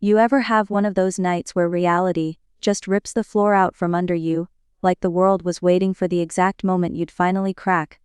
You ever have one of those nights where reality just rips the floor out from under you, like the world was waiting for the exact moment you'd finally crack?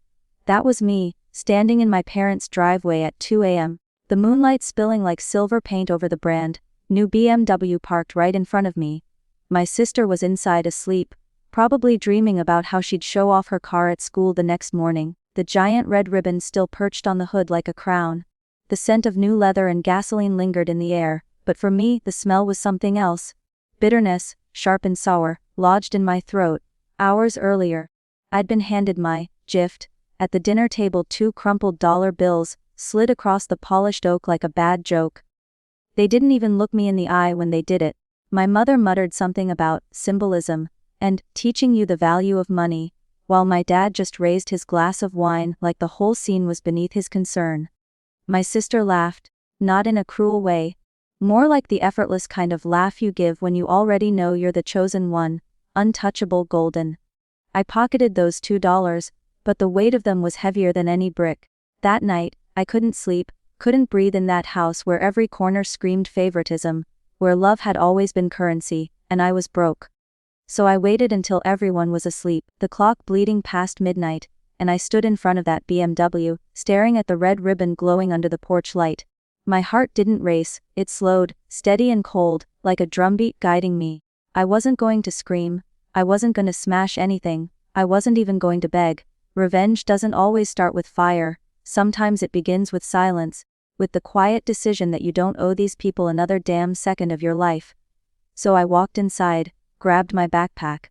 That was me, standing in my parents' driveway at 2 a.m., the moonlight spilling like silver paint over the brand new BMW parked right in front of me. My sister was inside asleep, probably dreaming about how she'd show off her car at school the next morning, the giant red ribbon still perched on the hood like a crown. The scent of new leather and gasoline lingered in the air, but for me the smell was something else. Bitterness, sharp and sour, lodged in my throat. Hours earlier, I'd been handed my gift. At the dinner table, 2 crumpled dollar bills slid across the polished oak like a bad joke. They didn't even look me in the eye when they did it. My mother muttered something about symbolism and teaching you the value of money, while my dad just raised his glass of wine like the whole scene was beneath his concern. My sister laughed, not in a cruel way, more like the effortless kind of laugh you give when you already know you're the chosen one, untouchable, golden. I pocketed those $2, but the weight of them was heavier than any brick. That night, I couldn't sleep, couldn't breathe in that house where every corner screamed favoritism, where love had always been currency, and I was broke. So I waited until everyone was asleep, the clock bleeding past midnight, and I stood in front of that BMW, staring at the red ribbon glowing under the porch light. My heart didn't race, it slowed, steady and cold, like a drumbeat guiding me. I wasn't going to scream, I wasn't going to smash anything, I wasn't even going to beg. Revenge doesn't always start with fire, sometimes it begins with silence, with the quiet decision that you don't owe these people another damn second of your life. So I walked inside, grabbed my backpack.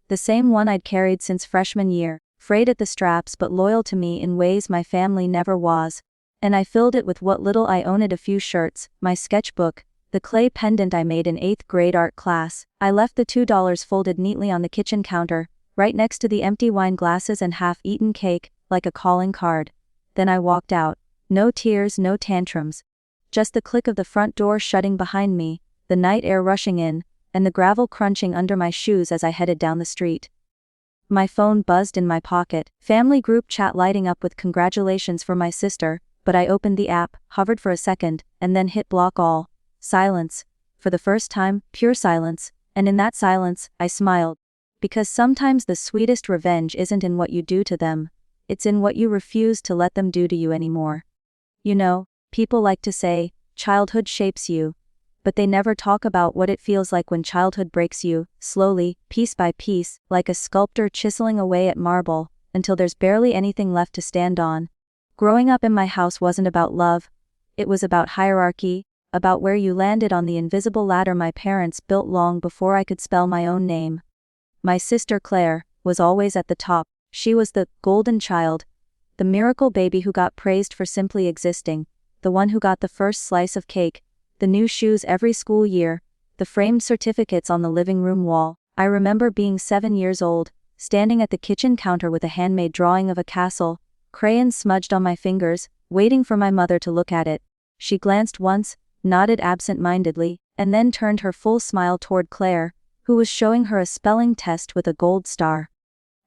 The same one I'd carried since freshman year, frayed at the straps but loyal to me in ways my family never was. And I filled it with what little I owned: a few shirts, my sketchbook, the clay pendant I made in 8th grade art class. I left the $2 folded neatly on the kitchen counter, right next to the empty wine glasses and half-eaten cake, like a calling card. Then I walked out. No tears, no tantrums. Just the click of the front door shutting behind me, the night air rushing in, and the gravel crunching under my shoes as I headed down the street. My phone buzzed in my pocket, family group chat lighting up with congratulations for my sister, but I opened the app, hovered for a second, and then hit block all. Silence. For the first time, pure silence, and in that silence, I smiled. Because sometimes the sweetest revenge isn't in what you do to them, it's in what you refuse to let them do to you anymore. You know, people like to say, childhood shapes you, but they never talk about what it feels like when childhood breaks you, slowly, piece by piece, like a sculptor chiseling away at marble, until there's barely anything left to stand on. Growing up in my house wasn't about love, it was about hierarchy, about where you landed on the invisible ladder my parents built long before I could spell my own name. My sister Claire was always at the top. She was the golden child, the miracle baby who got praised for simply existing, the one who got the first slice of cake, the new shoes every school year, the framed certificates on the living room wall. I remember being 7 years old, standing at the kitchen counter with a handmade drawing of a castle, crayons smudged on my fingers, waiting for my mother to look at it. She glanced once, nodded absent-mindedly, and then turned her full smile toward Claire, who was showing her a spelling test with a gold star.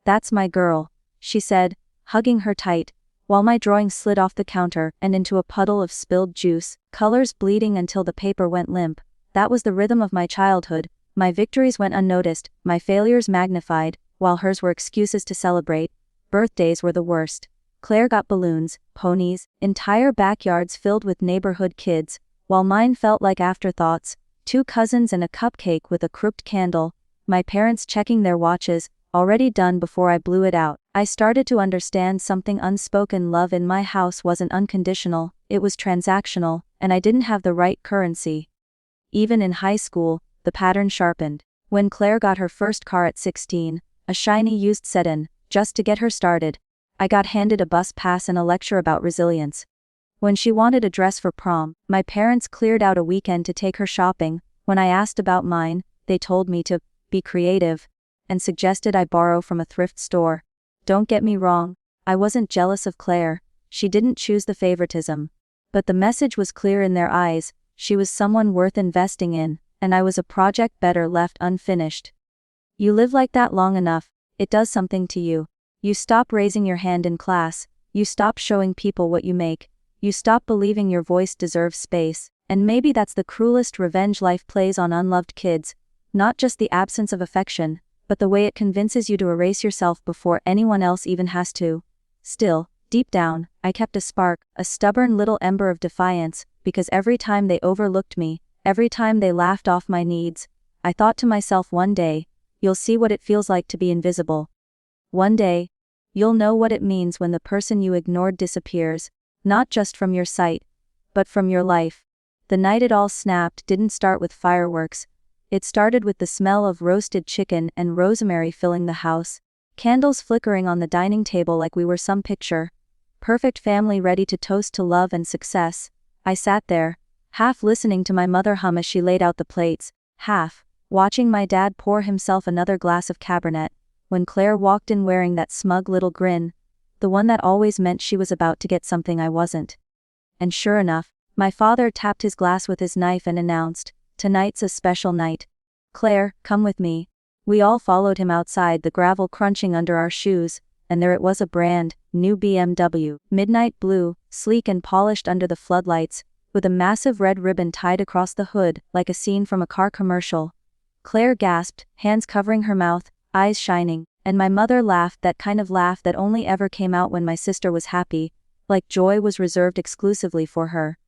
"That's my girl," she said, hugging her tight, while my drawing slid off the counter and into a puddle of spilled juice, colors bleeding until the paper went limp. That was the rhythm of my childhood. My victories went unnoticed, my failures magnified, while hers were excuses to celebrate. Birthdays were the worst. Claire got balloons, ponies, entire backyards filled with neighborhood kids, while mine felt like afterthoughts, 2 cousins and a cupcake with a crooked candle, my parents checking their watches, already done before I blew it out. I started to understand something unspoken: love in my house wasn't unconditional, it was transactional, and I didn't have the right currency. Even in high school, the pattern sharpened. When Claire got her first car at 16, a shiny used sedan, just to get her started, I got handed a bus pass and a lecture about resilience. When she wanted a dress for prom, my parents cleared out a weekend to take her shopping. When I asked about mine, they told me to be creative, and suggested I borrow from a thrift store. Don't get me wrong, I wasn't jealous of Claire, she didn't choose the favoritism. But the message was clear in their eyes: she was someone worth investing in, and I was a project better left unfinished. You live like that long enough, it does something to you. You stop raising your hand in class, you stop showing people what you make, you stop believing your voice deserves space, And maybe that's the cruelest revenge life plays on unloved kids, not just the absence of affection, but the way it convinces you to erase yourself before anyone else even has to. Still, deep down, I kept a spark, a stubborn little ember of defiance, because every time they overlooked me, every time they laughed off my needs, I thought to myself, one day, you'll see what it feels like to be invisible. One day, you'll know what it means when the person you ignored disappears, not just from your sight, but from your life. The night it all snapped didn't start with fireworks. It started with the smell of roasted chicken and rosemary filling the house, candles flickering on the dining table like we were some picture. Perfect family ready to toast to love and success. I sat there, half listening to my mother hum as she laid out the plates, half watching my dad pour himself another glass of Cabernet, when Claire walked in wearing that smug little grin, the one that always meant she was about to get something I wasn't. And sure enough, my father tapped his glass with his knife and announced, "Tonight's a special night. Claire, come with me." We all followed him outside, the gravel crunching under our shoes, and there it was, a brand new BMW, midnight blue, sleek and polished under the floodlights, with a massive red ribbon tied across the hood like a scene from a car commercial. Claire gasped, hands covering her mouth, eyes shining, and my mother laughed, that kind of laugh that only ever came out when my sister was happy, like joy was reserved exclusively for her.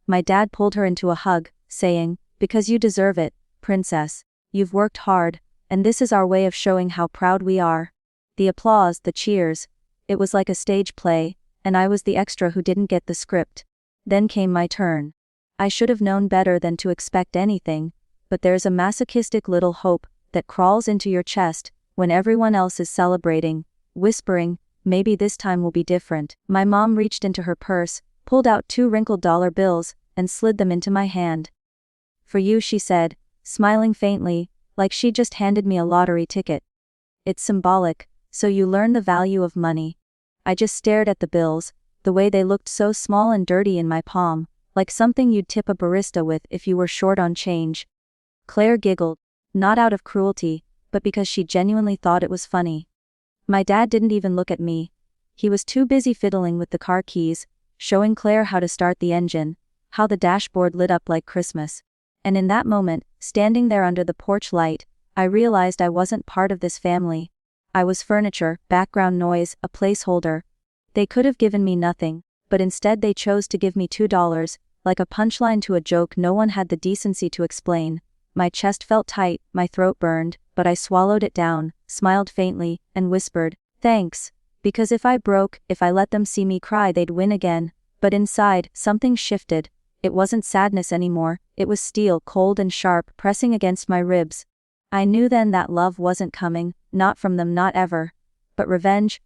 My dad pulled her into a hug, saying, "Because you deserve it, princess. You've worked hard, and this is our way of showing how proud we are." The applause, the cheers. It was like a stage play, and I was the extra who didn't get the script. Then came my turn. I should have known better than to expect anything, but there's a masochistic little hope that crawls into your chest when everyone else is celebrating, whispering, "Maybe this time will be different." My mom reached into her purse, pulled out 2 wrinkled dollar bills, and slid them into my hand. "For you," she said, smiling faintly, like she just handed me a lottery ticket. "It's symbolic, so you learn the value of money." I just stared at the bills, the way they looked so small and dirty in my palm, like something you'd tip a barista with if you were short on change. Claire giggled, not out of cruelty, but because she genuinely thought it was funny. My dad didn't even look at me. He was too busy fiddling with the car keys, showing Claire how to start the engine, how the dashboard lit up like Christmas. And in that moment, standing there under the porch light, I realized I wasn't part of this family. I was furniture, background noise, a placeholder. They could have given me nothing, but instead they chose to give me $2, like a punchline to a joke no one had the decency to explain. My chest felt tight, my throat burned, but I swallowed it down, smiled faintly, and whispered, "Thanks." Because if I broke, if I let them see me cry, they'd win again. But inside, something shifted. It wasn't sadness anymore, it was steel, cold and sharp, pressing against my ribs. I knew then that love wasn't coming, not from them, not ever. But revenge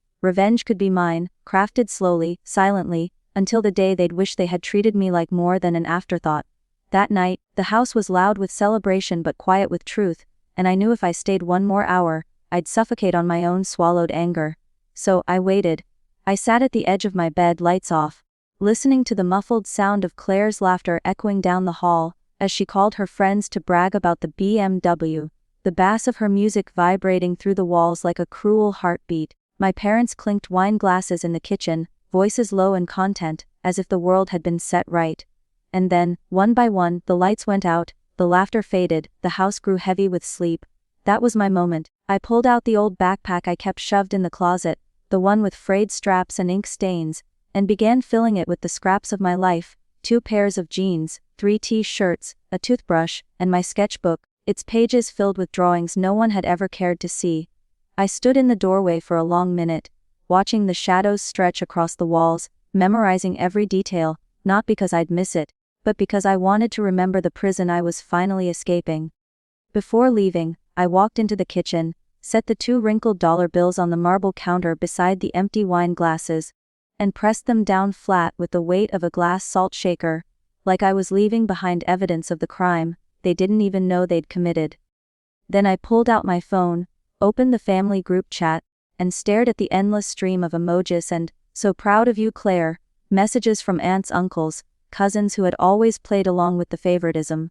could be mine, crafted slowly, silently, until the day they'd wish they had treated me like more than an afterthought. That night, the house was loud with celebration but quiet with truth, and I knew if I stayed one more hour, I'd suffocate on my own swallowed anger. So, I waited. I sat at the edge of my bed, lights off, listening to the muffled sound of Claire's laughter echoing down the hall, as she called her friends to brag about the BMW, the bass of her music vibrating through the walls like a cruel heartbeat. My parents clinked wine glasses in the kitchen, voices low and content, as if the world had been set right. And then, one by one, the lights went out, the laughter faded, the house grew heavy with sleep. That was my moment. I pulled out the old backpack I kept shoved in the closet, the one with frayed straps and ink stains, and began filling it with the scraps of my life, 2 pairs of jeans, 3 t-shirts, a toothbrush, and my sketchbook, its pages filled with drawings no one had ever cared to see. I stood in the doorway for a long minute, watching the shadows stretch across the walls, memorizing every detail, not because I'd miss it, but because I wanted to remember the prison I was finally escaping. Before leaving, I walked into the kitchen, set the 2 wrinkled dollar bills on the marble counter beside the empty wine glasses, and pressed them down flat with the weight of a glass salt shaker, like I was leaving behind evidence of the crime they didn't even know they'd committed. Then I pulled out my phone, opened the family group chat, and stared at the endless stream of emojis and, "So proud of you, Claire," messages from aunts, uncles, cousins who had always played along with the favoritism.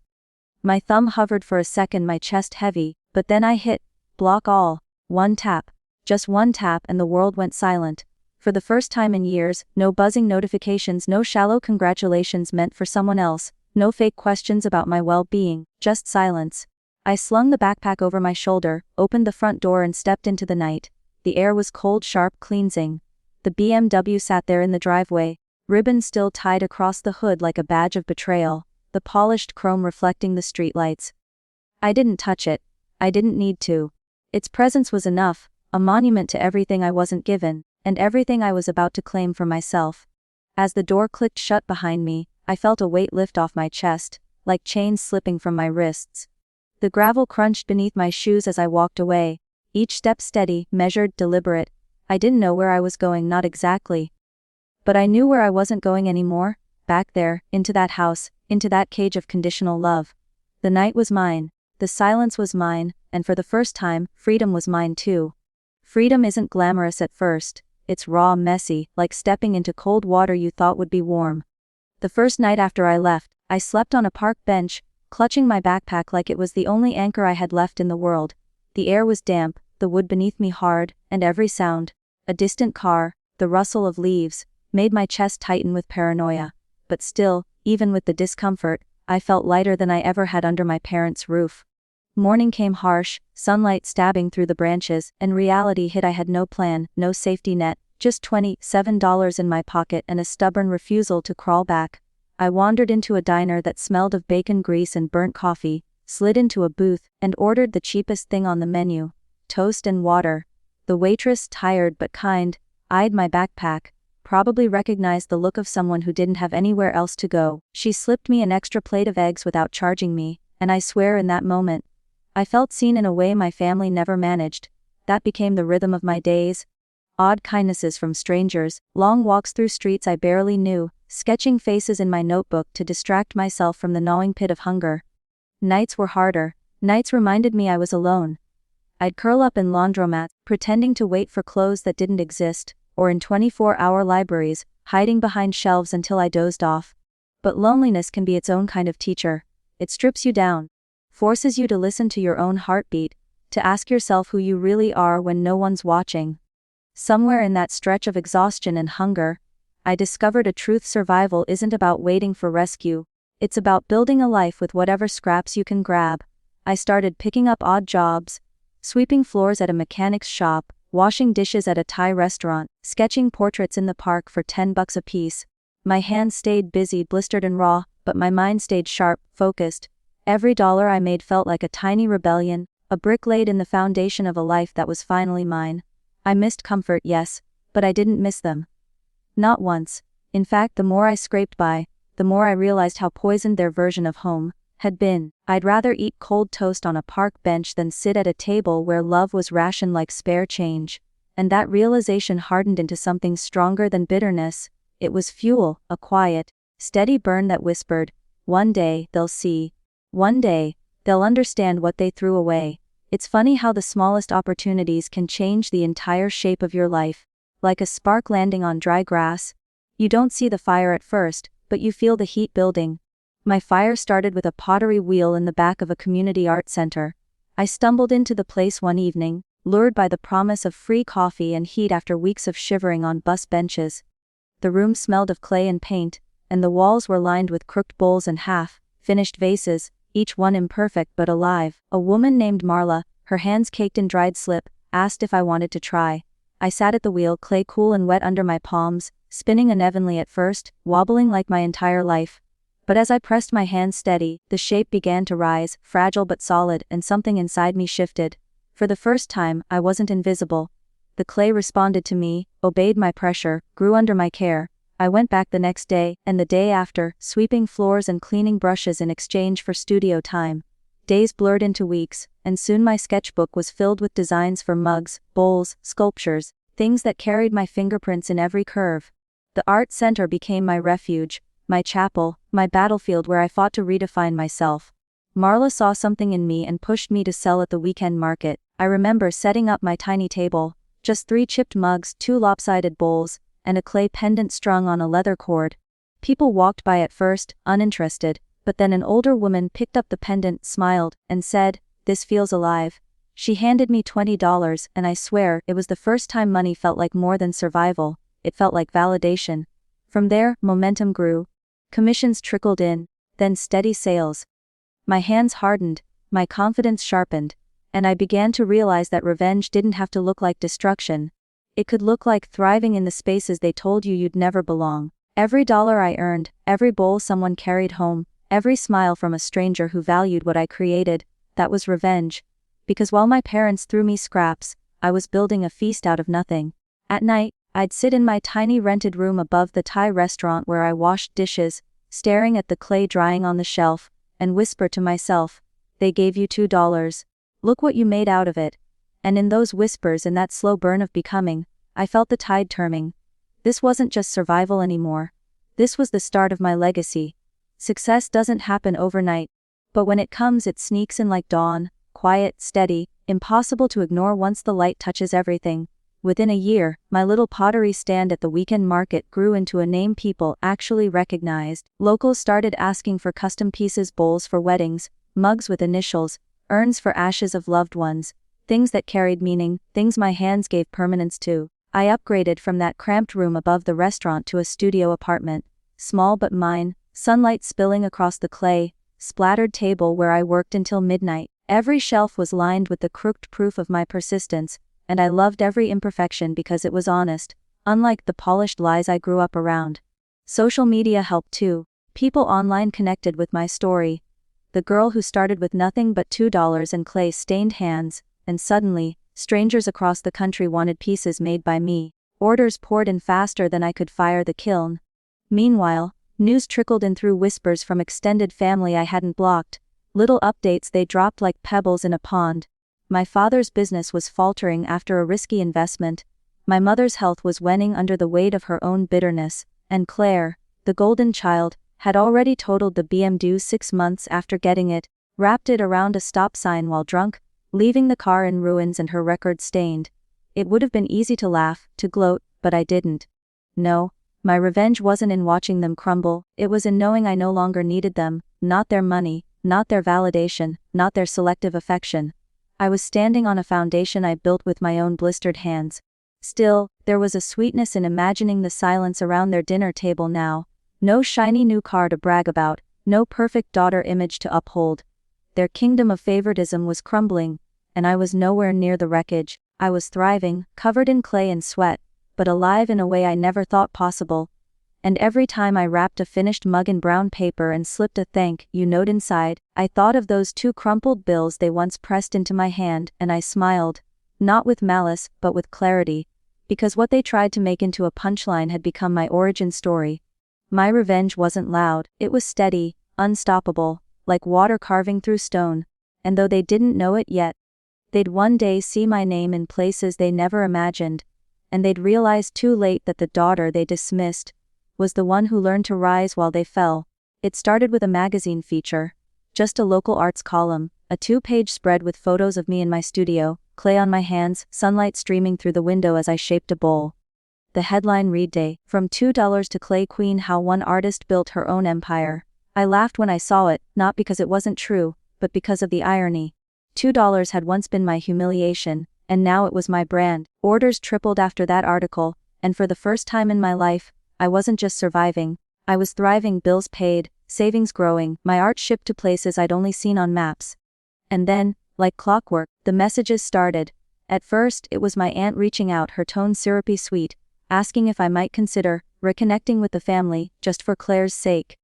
My thumb hovered for a second, my chest heavy, but then I hit block all. One tap. Just one tap, and the world went silent. For the first time in years, no buzzing notifications, no shallow congratulations meant for someone else, No fake questions about my well-being, just silence. I slung the backpack over my shoulder, opened the front door and stepped into the night. The air was cold, sharp, cleansing. The BMW sat there in the driveway, ribbon still tied across the hood like a badge of betrayal, the polished chrome reflecting the streetlights. I didn't touch it. I didn't need to. Its presence was enough, a monument to everything I wasn't given, and everything I was about to claim for myself. As the door clicked shut behind me, I felt a weight lift off my chest, like chains slipping from my wrists. The gravel crunched beneath my shoes as I walked away, each step steady, measured, deliberate. I didn't know where I was going, not exactly. But I knew where I wasn't going anymore, back there, into that house, into that cage of conditional love. The night was mine, the silence was mine, and for the first time, freedom was mine too. Freedom isn't glamorous at first, it's raw, messy, like stepping into cold water you thought would be warm. The first night after I left, I slept on a park bench, clutching my backpack like it was the only anchor I had left in the world. The air was damp, the wood beneath me hard, and every sound, a distant car, the rustle of leaves, made my chest tighten with paranoia. But still, even with the discomfort, I felt lighter than I ever had under my parents' roof. Morning came harsh, sunlight stabbing through the branches, and reality hit. I had no plan, no safety net, just $27 in my pocket and a stubborn refusal to crawl back. I wandered into a diner that smelled of bacon grease and burnt coffee, slid into a booth, and ordered the cheapest thing on the menu, toast and water. The waitress, tired but kind, eyed my backpack, probably recognized the look of someone who didn't have anywhere else to go. She slipped me an extra plate of eggs without charging me, and I swear in that moment, I felt seen in a way my family never managed. That became the rhythm of my days. Odd kindnesses from strangers, long walks through streets I barely knew, sketching faces in my notebook to distract myself from the gnawing pit of hunger. Nights were harder. Nights reminded me I was alone. I'd curl up in laundromats, pretending to wait for clothes that didn't exist, or in 24-hour libraries, hiding behind shelves until I dozed off. But loneliness can be its own kind of teacher. It strips you down, forces you to listen to your own heartbeat, to ask yourself who you really are when no one's watching. Somewhere in that stretch of exhaustion and hunger, I discovered a truth: survival isn't about waiting for rescue, it's about building a life with whatever scraps you can grab. I started picking up odd jobs, sweeping floors at a mechanic's shop, washing dishes at a Thai restaurant, sketching portraits in the park for $10 a piece. My hands stayed busy, blistered and raw, but my mind stayed sharp, focused. Every dollar I made felt like a tiny rebellion, a brick laid in the foundation of a life that was finally mine. I missed comfort, yes, but I didn't miss them. Not once. In fact, the more I scraped by, the more I realized how poisoned their version of home had been. I'd rather eat cold toast on a park bench than sit at a table where love was rationed like spare change. And that realization hardened into something stronger than bitterness. It was fuel, a quiet, steady burn that whispered, "One day, they'll see. One day, they'll understand what they threw away." It's funny how the smallest opportunities can change the entire shape of your life. Like a spark landing on dry grass. You don't see the fire at first, but you feel the heat building. My fire started with a pottery wheel in the back of a community art center. I stumbled into the place one evening, lured by the promise of free coffee and heat after weeks of shivering on bus benches. The room smelled of clay and paint, and the walls were lined with crooked bowls and half-finished vases, each one imperfect but alive. A woman named Marla, her hands caked in dried slip, asked if I wanted to try. I sat at the wheel, clay cool and wet under my palms, spinning unevenly at first, wobbling like my entire life. But as I pressed my hands steady, the shape began to rise, fragile but solid, and something inside me shifted. For the first time, I wasn't invisible. The clay responded to me, obeyed my pressure, grew under my care. I went back the next day, and the day after, sweeping floors and cleaning brushes in exchange for studio time. Days blurred into weeks, and soon my sketchbook was filled with designs for mugs, bowls, sculptures, things that carried my fingerprints in every curve. The art center became my refuge, my chapel, my battlefield where I fought to redefine myself. Marla saw something in me and pushed me to sell at the weekend market. I remember setting up my tiny table, just 3 chipped mugs, 2 lopsided bowls, and a clay pendant strung on a leather cord. People walked by at first, uninterested, but then an older woman picked up the pendant, smiled, and said, "This feels alive." She handed me $20, and I swear, it was the first time money felt like more than survival, it felt like validation. From there, momentum grew. Commissions trickled in. then steady sales. My hands hardened, my confidence sharpened, and I began to realize that revenge didn't have to look like destruction. It could look like thriving in the spaces they told you you'd never belong. Every dollar I earned, every bowl someone carried home, every smile from a stranger who valued what I created, that was revenge. Because while my parents threw me scraps, I was building a feast out of nothing. At night, I'd sit in my tiny rented room above the Thai restaurant where I washed dishes, staring at the clay drying on the shelf, and whisper to myself, "They gave you $2. Look what you made out of it." And in those whispers and that slow burn of becoming, I felt the tide turning. This wasn't just survival anymore. This was the start of my legacy. Success doesn't happen overnight, but when it comes it sneaks in like dawn, quiet, steady, impossible to ignore once the light touches everything. Within a year, my little pottery stand at the weekend market grew into a name people actually recognized. Locals started asking for custom pieces, bowls for weddings, mugs with initials, urns for ashes of loved ones, things that carried meaning, things my hands gave permanence to. I upgraded from that cramped room above the restaurant to a studio apartment, small but mine, sunlight spilling across the clay, splattered table where I worked until midnight. Every shelf was lined with the crooked proof of my persistence, and I loved every imperfection because it was honest, unlike the polished lies I grew up around. Social media helped too. People online connected with my story. The girl who started with nothing but $2 and clay-stained hands, and suddenly, strangers across the country wanted pieces made by me. Orders poured in faster than I could fire the kiln. Meanwhile, news trickled in through whispers from extended family I hadn't blocked. Little updates they dropped like pebbles in a pond. My father's business was faltering after a risky investment. My mother's health was waning under the weight of her own bitterness, and Claire, the golden child, had already totaled the BMW 6 months after getting it, wrapped it around a stop sign while drunk, leaving the car in ruins and her record stained. It would have been easy to laugh, to gloat, but I didn't. No, my revenge wasn't in watching them crumble, it was in knowing I no longer needed them, not their money, not their validation, not their selective affection. I was standing on a foundation I built with my own blistered hands. Still, there was a sweetness in imagining the silence around their dinner table now. No shiny new car to brag about, no perfect daughter image to uphold. Their kingdom of favoritism was crumbling, and I was nowhere near the wreckage. I was thriving, covered in clay and sweat, but alive in a way I never thought possible. And every time I wrapped a finished mug in brown paper and slipped a thank you note inside, I thought of those 2 crumpled bills they once pressed into my hand, and I smiled. Not with malice, but with clarity. Because what they tried to make into a punchline had become my origin story. My revenge wasn't loud, it was steady, unstoppable, like water carving through stone. And though they didn't know it yet, they'd one day see my name in places they never imagined. And they'd realize too late that the daughter they dismissed was the one who learned to rise while they fell. It started with a magazine feature. Just a local arts column, a 2-page spread with photos of me in my studio, clay on my hands, sunlight streaming through the window as I shaped a bowl. The headline read Day, from $2 to Clay Queen, how one artist built her own empire. I laughed when I saw it, not because it wasn't true, but because of the irony. $2 had once been my humiliation, and now it was my brand. Orders tripled after that article, and for the first time in my life, I wasn't just surviving, I was thriving. Bills paid, savings growing, my art shipped to places I'd only seen on maps. And then, like clockwork, the messages started. At first, it was my aunt reaching out, her tone syrupy sweet, asking if I might consider reconnecting with the family, just for Claire's sake.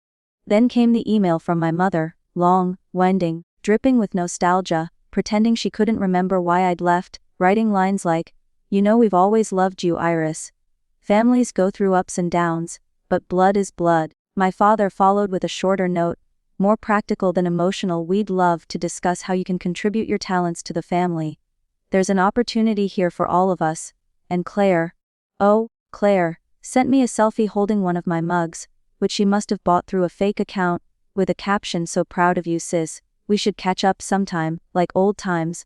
Then came the email from my mother, long, winding, dripping with nostalgia, pretending she couldn't remember why I'd left, writing lines like, "You know we've always loved you, Iris. Families go through ups and downs, but blood is blood." My father followed with a shorter note, more practical than emotional. "We'd love to discuss how you can contribute your talents to the family. There's an opportunity here for all of us." And Claire, oh, Claire, sent me a selfie holding one of my mugs, which she must have bought through a fake account, with a caption, "So proud of you, sis. We should catch up sometime, like old times,"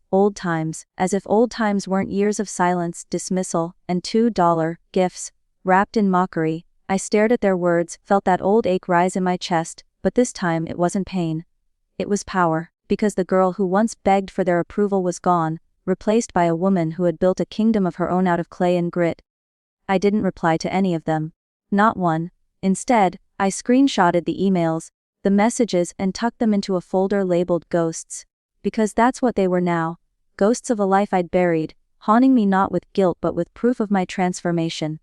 as if old times weren't years of silence, dismissal, and $2 gifts, wrapped in mockery. I stared at their words, felt that old ache rise in my chest, but this time it wasn't pain. It was power, because the girl who once begged for their approval was gone, replaced by a woman who had built a kingdom of her own out of clay and grit. I didn't reply to any of them. Not one. Instead, I screenshotted the emails. the messages, and tucked them into a folder labeled Ghosts. Because that's what they were now. Ghosts of a life I'd buried, haunting me not with guilt but with proof of my transformation.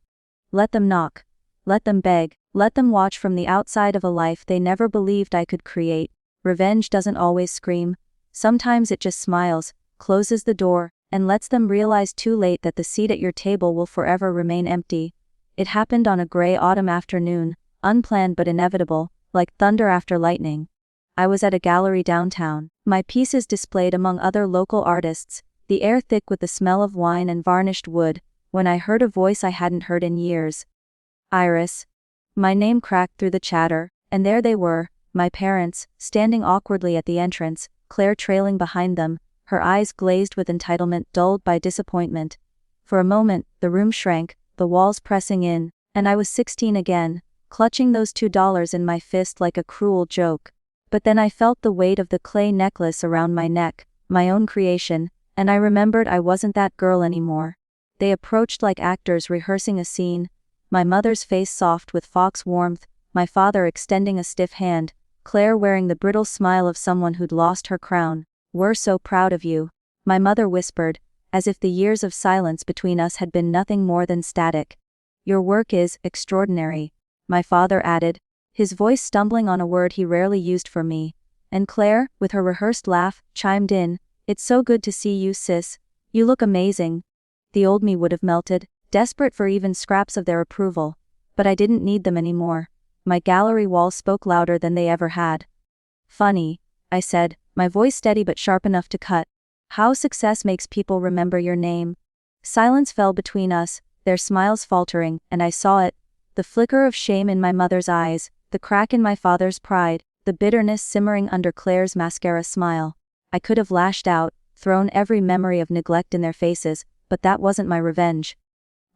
Let them knock. Let them beg. Let them watch from the outside of a life they never believed I could create. Revenge doesn't always scream. Sometimes it just smiles, closes the door, and lets them realize too late that the seat at your table will forever remain empty. It happened on a gray autumn afternoon, unplanned but inevitable, like thunder after lightning. I was at a gallery downtown, my pieces displayed among other local artists, the air thick with the smell of wine and varnished wood, when I heard a voice I hadn't heard in years. Iris. My name cracked through the chatter, and there they were, my parents, standing awkwardly at the entrance, Claire trailing behind them, her eyes glazed with entitlement dulled by disappointment. For a moment, the room shrank, the walls pressing in, and I was 16 again, clutching those $2 in my fist like a cruel joke. But then I felt the weight of the clay necklace around my neck, my own creation, and I remembered I wasn't that girl anymore. They approached like actors rehearsing a scene, my mother's face soft with fox warmth, my father extending a stiff hand, Claire wearing the brittle smile of someone who'd lost her crown. "We're so proud of you," my mother whispered, as if the years of silence between us had been nothing more than static. "Your work is extraordinary," my father added, his voice stumbling on a word he rarely used for me. And Claire, with her rehearsed laugh, chimed in, "It's so good to see you, sis. You look amazing." The old me would have melted, desperate for even scraps of their approval. But I didn't need them anymore. My gallery walls spoke louder than they ever had. "Funny," I said, my voice steady but sharp enough to cut. "How success makes people remember your name." Silence fell between us, their smiles faltering, and I saw it. The flicker of shame in my mother's eyes, the crack in my father's pride, the bitterness simmering under Claire's mascara smile. I could have lashed out, thrown every memory of neglect in their faces, but that wasn't my revenge.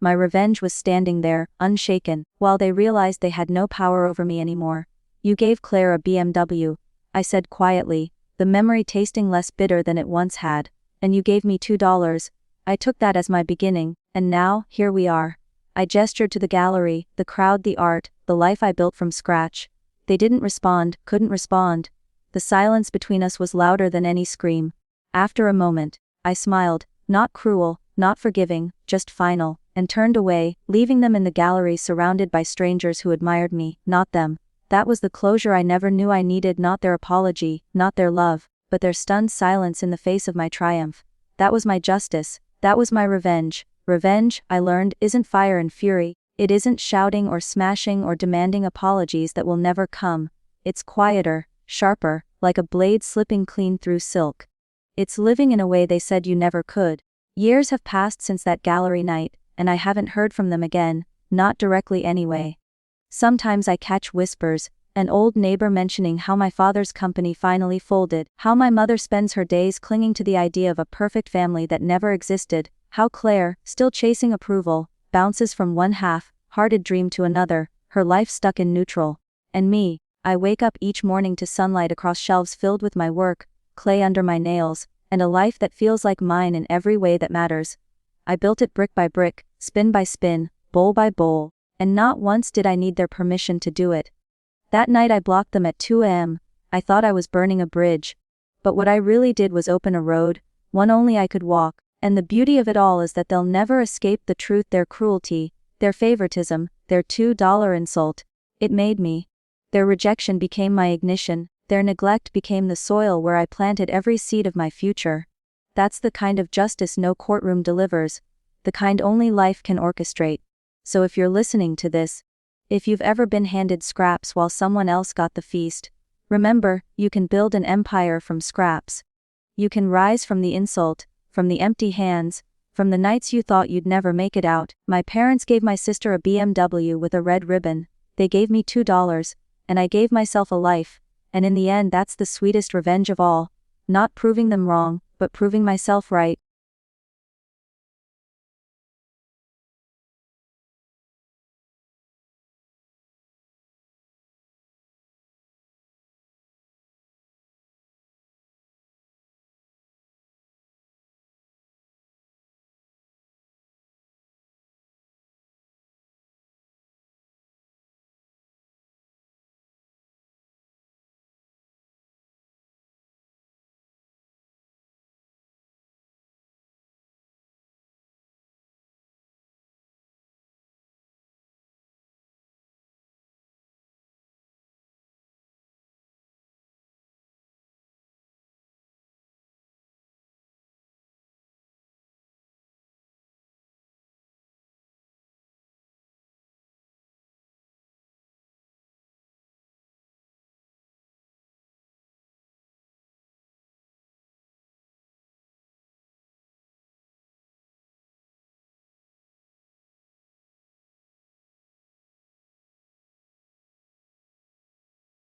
My revenge was standing there, unshaken, while they realized they had no power over me anymore. "You gave Claire a BMW," I said quietly, the memory tasting less bitter than it once had. "And you gave me $2. I took that as my beginning, and now, here we are." I gestured to the gallery, the crowd, the art, the life I built from scratch. They didn't respond, couldn't respond. The silence between us was louder than any scream. After a moment, I smiled, not cruel, not forgiving, just final, and turned away, leaving them in the gallery surrounded by strangers who admired me, not them. That was the closure I never knew I needed, not their apology, not their love, but their stunned silence in the face of my triumph. That was my justice, that was my revenge. Revenge, I learned, isn't fire and fury, it isn't shouting or smashing or demanding apologies that will never come. It's quieter, sharper, like a blade slipping clean through silk. It's living in a way they said you never could. Years have passed since that gallery night, and I haven't heard from them again, not directly anyway. Sometimes I catch whispers, an old neighbor mentioning how my father's company finally folded, how my mother spends her days clinging to the idea of a perfect family that never existed, how Claire, still chasing approval, bounces from one half-hearted dream to another, her life stuck in neutral. And me, I wake up each morning to sunlight across shelves filled with my work, clay under my nails, and a life that feels like mine in every way that matters. I built it brick by brick, spin by spin, bowl by bowl, and not once did I need their permission to do it. That night I blocked them at 2 a.m. I thought I was burning a bridge. But what I really did was open a road, one only I could walk, and the beauty of it all is that they'll never escape the truth, their cruelty, their favoritism, their $2 insult. It made me. Their rejection became my ignition, their neglect became the soil where I planted every seed of my future. That's the kind of justice no courtroom delivers, the kind only life can orchestrate. So if you're listening to this, if you've ever been handed scraps while someone else got the feast, remember, you can build an empire from scraps. You can rise from the insult, from the empty hands, from the nights you thought you'd never make it out. My parents gave my sister a BMW with a red ribbon, they gave me $2, and I gave myself a life, and in the end that's the sweetest revenge of all, not proving them wrong, but proving myself right.